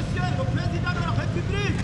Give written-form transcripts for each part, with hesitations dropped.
Monsieur le Président de la République.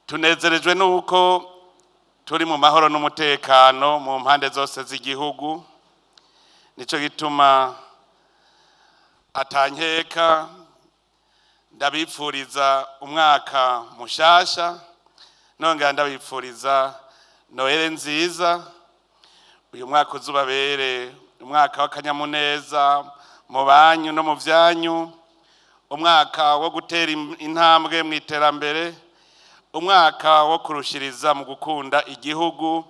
tunezerejwe nuko turi mu mahoro n'umutekano mu mpande zose z'igihugu. Nico gituma atankeka ndabipfuriza umwaka mushasha, nongera ndabipfuriza Noel nziza. Uyu mwaka uzubabere umwaka w'akanyamuneza mu banyu no mu vyanyu, umwaka wo gutera intambwe mu iterambere, umwaka wo kurushiriza mu gukunda igihugu,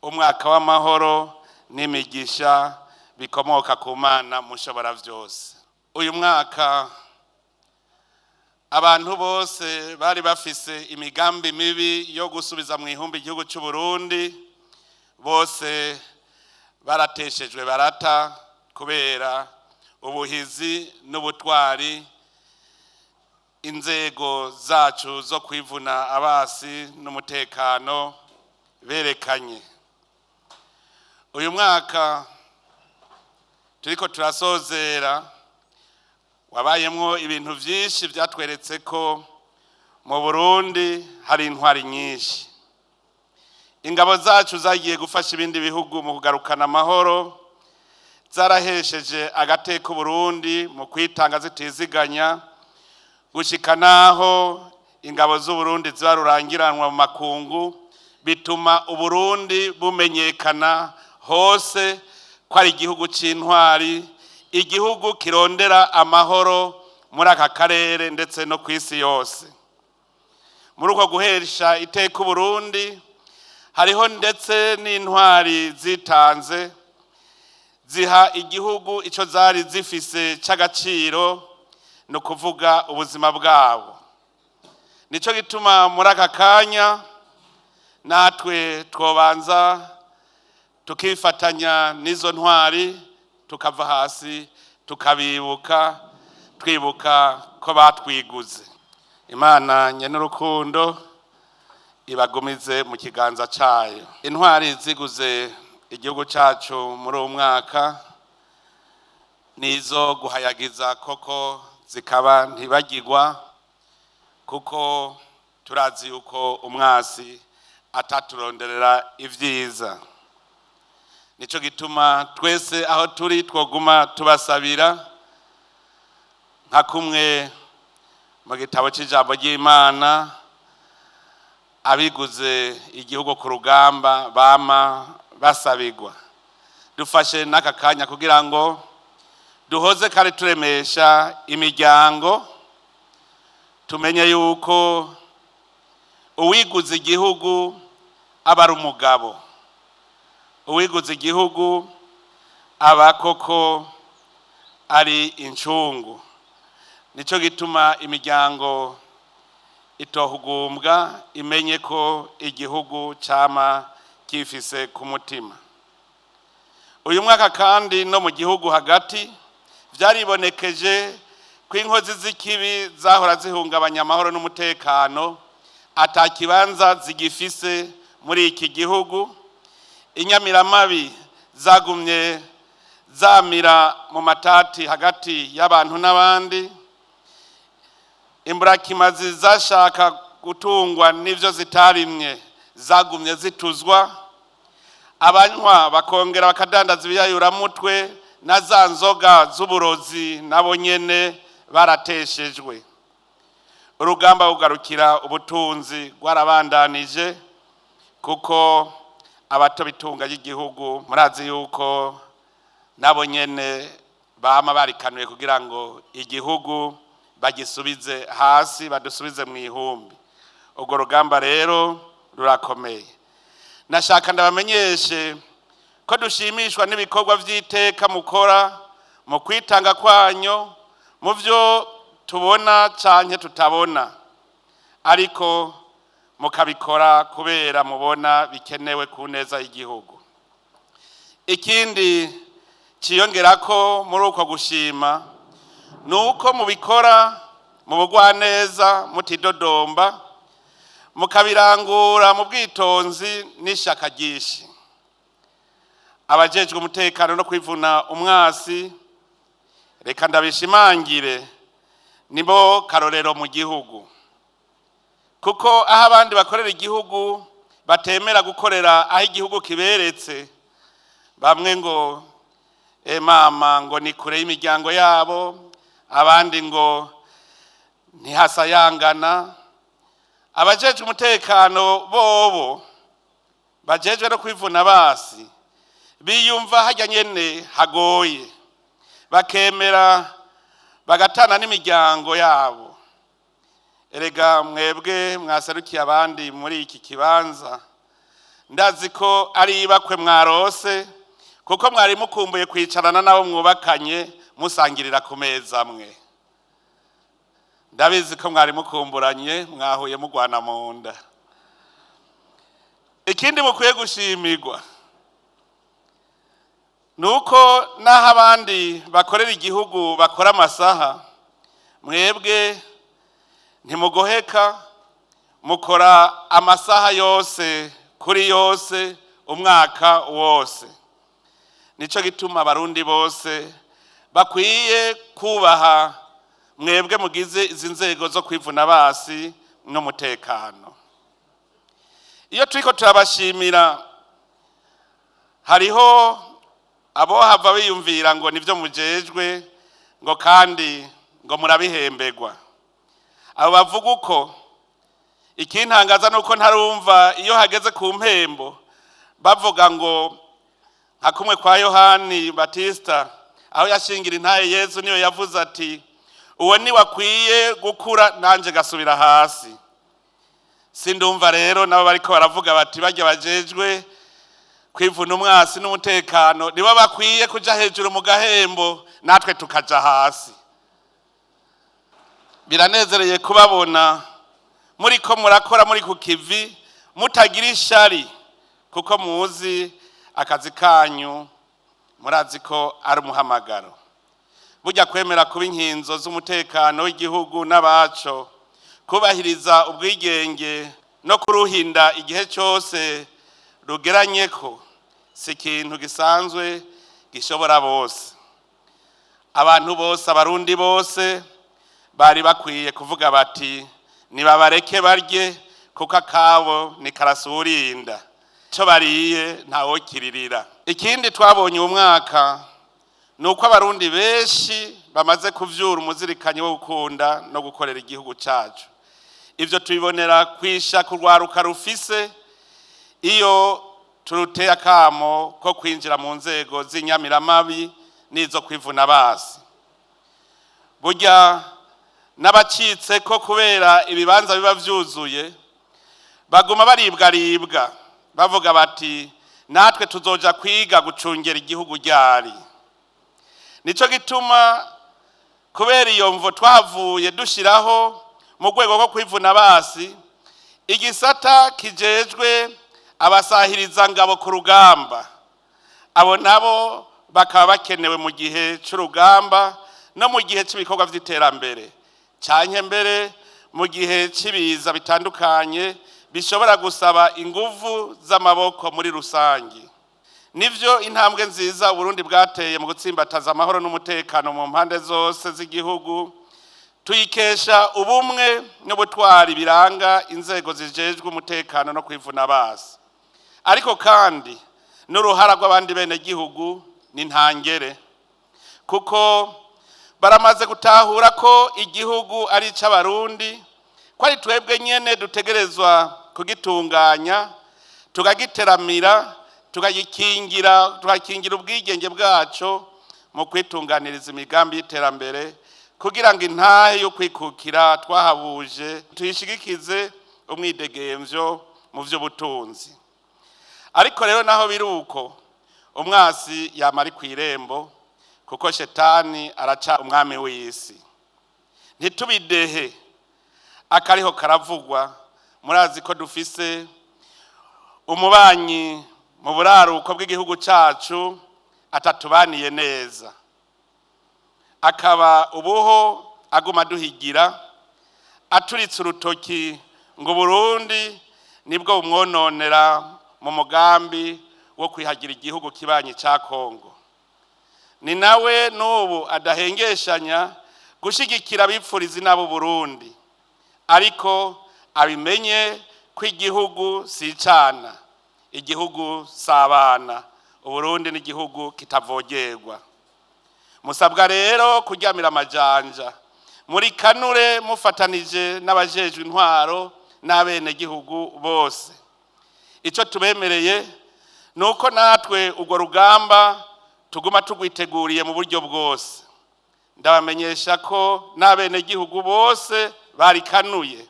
umwaka w'amahoro n'imigisha bikomoka ku Mana mushobora vyose. Uyu mwaka abantu bose bari bafise imigambi mibi yo gusubiza mu ihumbi igihugu cy'u Burundi, bose barateshejwe barata kubera ubuhizi n'ubutwari inzego zacu zo kwivuna abasi n'umutekano berekanye. Uyu mwaka turiko turasozera wabayemwo ibintu vyinshi vyatweretse ko mu Burundi hari intwari nyinshi. Ingabo zacu zagiye gufasha ibindi bihugu mu kugarukana amahoro, zarahesheje agateka Burundi mu kwitanga zitiziganya, gushika naho ingabo z'u Burundi zibarurangiranwa mu makungu, bituma Uburundi bumenyekana hose ko ari igihugu c'intwari, igihugu kirondera amahoro muri aka karere ndetse no kw'isi yose. Muri uko guhesha iteka Burundi hariho ndetse n'intwari zitanze ziha igihugu ico zari zifise c'agaciro, no kuvuga ubuzima bwabo. Nico gituma muri aka kanya natwe twobanza tukifatanya n'izo ntwari, tukava hasi tukabibuka, twibuka ko batwiguze. Imana nyene urukundo ibagumize mu kiganza cayo. Intwari ziguze igihugu cacu muri uwo mwaka nizo guhayagiza koko zikaba ntibagirwa, kuko turazi yuko umwasi ataturonderera ivyiza. Nico gituma twese aho turi twoguma tubasabira nka kumwe mu gitabo cy'ijambo ry'Imana abiguze igihugu ku rugamba bama basabigwa. Dufashe n'aka kanya kugira ngo duhoze kandi turemesha imiryango, tumenye yuko uwiguze igihugu aba ari umugabo, uwiguze igihugu aba koko ari incungu. Nico gituma imiryango itohugumbwa imenye ko igihugu cama kifise ku mutima. Uyu mwaka kandi no mu gihugu hagati vyaribonekeje ko inkozi z'ikibi zahora zihungabanya amahoro n'umutekano atakibanza zigifise muri iki gihugu. Inyamiramabi zagumye zamira mu matati hagati y'abantu n'abandi. Imburakimazi zashaka gutungwa n'ivyo zitarimye zagumye zituzwa. Abanywa bakongera bakadandaza ibiyayuramutwe na za nzoga z'uburozi nabo nyene barateshejwe. Urugamba rugarukira ubutunzi rwarabandanije, kuko abato bitunga y'igihugu murazi yuko nabo nyene bama barikanuye kugira ngo igihugu bagisubize hasi, badusubize mu ihumbi. Urwo rugamba rero rurakomeye. Nashaka ndabamenyeshe ko dushimishwa n'ibikorwa vy'iteka mukora mu kwitanga kwanyu mu vyo tubona canke tutabona, ariko mukabikora kubera mubona bikenewe ku neza y'igihugu. Ikindi ciyongerako muri uko gushima nuko mubikora mu bugwaneza mutidodomba, mukabirangura mu bwitonzi n'ishaka ryinshi. Abajejwe umutekano no kwivuna umwasi, reka ndabishimangire, nibo karorero mu gihugu, kuko aho abandi bakorera igihugu batemera gukorera aho igihugu kiberetse. Bamwe ngo mama ngo ni kure y'imiryango yabo, abandi ngo ntihasayangana. Abajejwe umutekano bobo bajejwe no kwivuna basi biyumva hajya nyene hagoye, bakemera bagatana n'imiryango yabo. Erega mwebwe mwaserukiye abandi muri iki kibanza, ndazi ko ari ibakwe mwarose, kuko mwari mukumbuye kwicarana nabo mwubakanye musangirira ku meza amwe. Ndabizi ko mwari mukumburanye, mwahuye mugwana mu nda. Ikindi mukwiye gushimirwa nuko naho abandi bakorera igihugu bakora amasaha, mwebwe ntimugoheka, mukora amasaha yose kuri yose umwaka wose. Nico gituma abarundi bose bakwiye kubaha mwebwe mugize izi nzego zo kwivuna basi n'umutekano. Iyo turiko turabashimira, hariho abo hava biyumvira ngo nivyo mujejwe ngo kandi ngo murabihemberwa. Abo bavuga uko, ikintangaza nuko ntarumva iyo hageze ku mpembo bavuga ngo nka kumwe kwa Yohani Batista aho yashingira intaye Yesu niyo yavuze ati uwo ni wakwiye gukura nanje gasubira hasi. Sindumva rero nabo bariko baravuga bati bajya bajejwe kwivuna umwasi n'umutekano nibo bakwiye kuja hejuru mu gahembo natwe tukaja hasi. Biranezereye kubabona muriko murakora muri ku kivi mutagira ishari, kuko muzi akazi kanyu, murazi ko ari umuhamagaro. Burya kwemera kuba inkinzo z'umutekano w'igihugu n'abaco, kubahiriza ubwigenge no kuruhinda igihe cyose rugeranyeko, si ikintu gisanzwe gishobora bose. Abantu bose, abarundi bose bari bakwiye kuvuga bati nibabareke barye, kuko akabo ni karasurinda, cyo bariye ntawo kiririra. Ikindi twabonye uyu mwaka nuko abarundi benshi bamaze kuvyura umuzirikanyi wo gukunda no gukorera igihugu cacu. Ivyo tubibonera kwisha kurwaruka rufise iyo turuteye akamo ko kwinjira mu nzego z'inyamiramabi n'izo kwivuna basi. Burya n'abacitse ko kubera ibibanza biba vyuzuye baguma baribwa bavuga bati natwe tuzoja kwiga gucungera igihugu ryari. Nico gituma kubera iyo mvo twavuye dushiraho mu rwego rwo kwivuna basi igisata kijejwe abasahiriza ngabo ku rugamba. Abo nabo bakaba bakenewe mu gihe c'urugamba no mu gihe cy'ibikorwa vy'iterambere canke mbere mu gihe cy'ibiza bitandukanye bishobora gusaba inguvu z'amaboko muri rusangi. Nivyo intambwe nziza Burundi bwateye mu gutsimbataza amahoro n'umutekano mu mpande zose z'igihugu tuyikesha ubumwe n'ubutwari biranga inzego zijejwe umutekano no kwivuna basi. Ariko kandi n'uruhara rw'abandi bene gihugu ni ntangere, kuko baramaze gutahura ko igihugu ari ic'abarundi, ko ari twebwe nyene dutegerezwa kugitunganya, tukagiteramira, tukagikingira ubwigenge bwacu mu kwitunganiriza imigambi y'iterambere, kugira ngo intahe yo kwikukira twahabuje tuyishigikize umwidegemvyo mu vy'ubutunzi. Ariko rero naho biruko umwasi yamari kw'irembo, kuko shetani araca umwami w'isi. Ntitubidehe akariho karavugwa. Murazi ko dufise umubanyi mu buraruko bw'igihugu cacu atatubaniye neza, akaba ubuho aguma duhigira aturitse urutoki ngo Burundi nibwo umwononera mu mugambi wo kwihagira igihugu kibanyi ca Kongo. Ni nawe n'ubu adahengeshanya gushigikira abipfuriza n'abo Burundi, ariko abimenye ko igihugu si icana, igihugu sabana, Uburundi n'igihugu kitavogerwa. Musabwa rero kuryamira amajanja muri kanure mufatanije n'abajejwe intwaro n'abene gihugu bose. Ico tubemereye nuko natwe urwo rugamba tuguma tugwiteguriye mu buryo bwose. Ndabamenyesha ko n'abene gihugu bose barikanuye.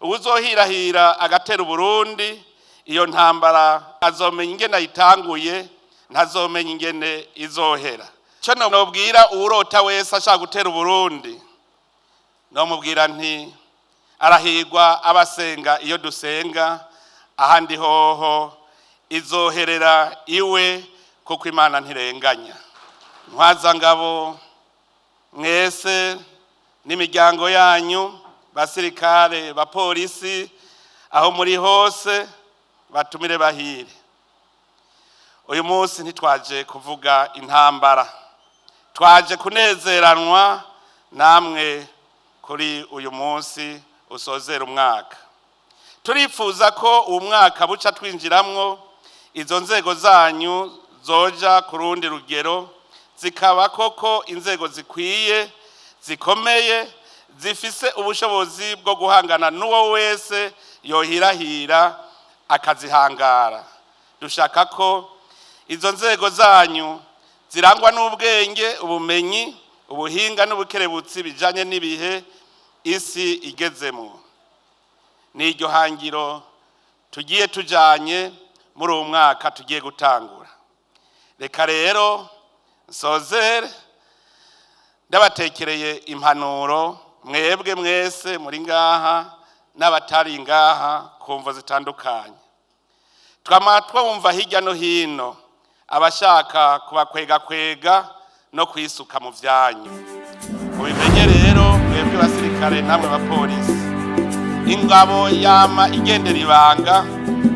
Uwuzohirahira agatera Burundi, iyo ntambara azomenya ingene ayitanguye, ntazomenya ingene izohera. Cyo nobwira uwurota wese ashaka gutera Burundi, nomubwira nti arahigwa abasenga iyo dusenga, ahandi hoho izoherera iwe, kuko Imana ntirenganya. Ntwaza ngabo mwese n'imiryango yanyu, basirikare, bapolisi, aho muri hose batumire bahire. Uyu munsi ntitwaje kuvuga intambara, twaje kunezeranwa namwe kuri uyu munsi usozera umwaka. Turifuza ko uwo mwaka buca twinjiramwo izo nzego zanyu zoja ku rundi rugero, zikaba koko inzego zikwiye, zikomeye, zifise ubushobozi bwo guhangana n'uwo wese yohirahira akazihangara. Dushaka ko izo nzego zanyu zirangwa n'ubwenge, ubumenyi, ubuhinga n'ubukerebutsi bijanye n'ibihe isi igezemo. N'iryo hangiro tugiye tujanye muri uwo mwaka tugiye gutangura. Reka rero nsozere ndabatekereye impanuro mwebwe mwese muri ngaha n'abatari ngaha ku mvo zitandukanye. Twama twumva hirya no hino abashaka kubakwega no kwisuka mu vyanyu. Mubimenye rero mwebwe basirikare namwe bapolisi, ingabo yama igendera ibanga,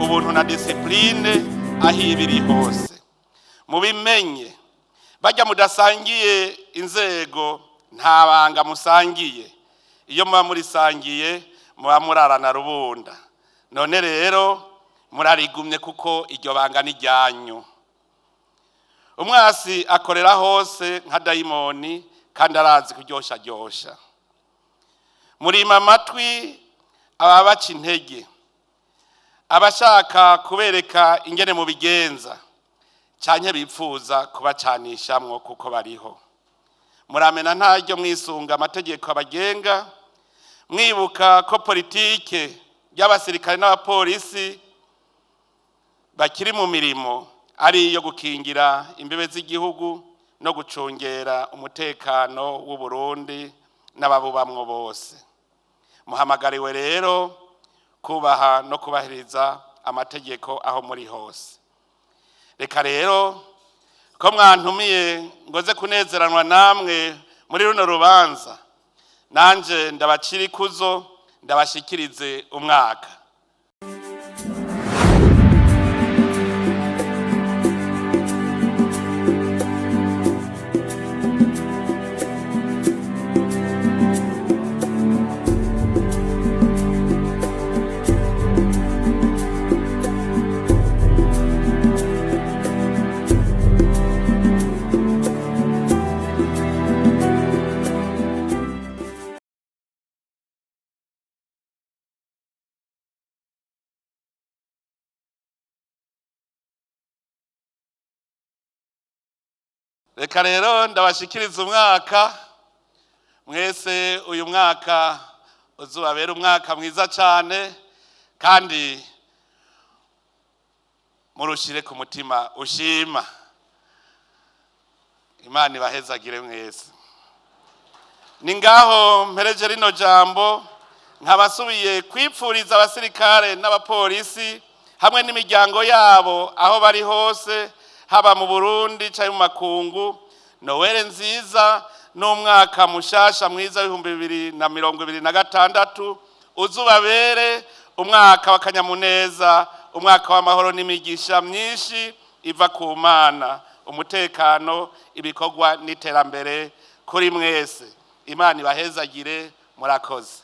ubuntu na discipline ahibiri hose. Mubimenye bajya mudasangiye inzego nta banga musangiye, iyo muba murisangiye muba murarana rubunda. None rero murarigumye kuko iryo banga ni ryanyu. umwasi akorera hose nka dayimoni kandi arazi kuryosha. Murima amatwi ababaca intege, abashaka kubereka ingene mu bigenza canke bipfuza kubacanishamwo kuko bariho. Muramena ntaryo mwisunga amategeko abagenga, mwibuka ko politike y'abasirikare n'abapolisi bakiri mu mirimo ari iyo gukingira imbibe z'igihugu no gucungera umutekano w'u Burundi n'ababubamwo bose. Muhamagariwe rero kubaha no kubahiriza amategeko aho muri hose. Reka rero ko mwantumiye ngoze kunezeranwa namwe muri runo rubanza, nanje ndabacira ikuzo ndabashikirize umwaka. Reka rero ndabashikiriza umwaka. Mwese uyu mwaka uzubabera umwaka mwiza cyane, kandi murushire ku mutima ushima. Imana ibahezagire mwese. Ni ngaho mpereje rino jambo nkabasubiye kwipfuriza abasirikare n'abapolisi hamwe n'imiryango yabo aho bari hose, haba mu Burundi cyangwa mu makungu, Noel nziza n'umwaka mushasha mwiza w'2026 uzubabere umwaka w'akanyamuneza, umwaka w'amahoro n'imigisha myinshi iva ku Mana, umutekano, ibikorwa n'iterambere kuri mwese. Imana ibahezagire, murakoze.